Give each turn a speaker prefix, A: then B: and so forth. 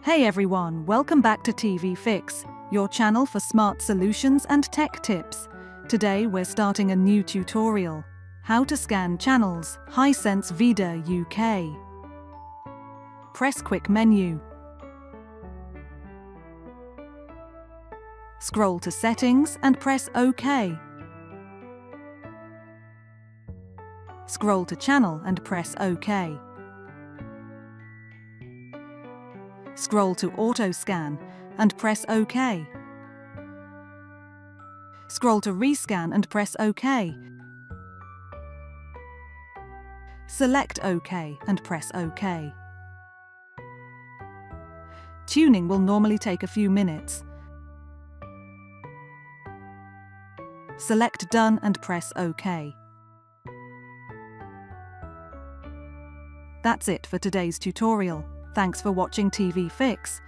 A: Hey everyone, welcome back to TV Fix, your channel for smart solutions and tech tips. Today we're starting a new tutorial. How to scan channels, Hisense Vida UK. Press quick menu. Scroll to settings and press OK. Scroll to channel and press OK. Scroll to auto scan and press OK. Scroll to rescan and press OK. Select OK and press OK. Tuning will normally take a few minutes. Select Done and press OK. That's it for today's tutorial. Thanks for watching TV Fix.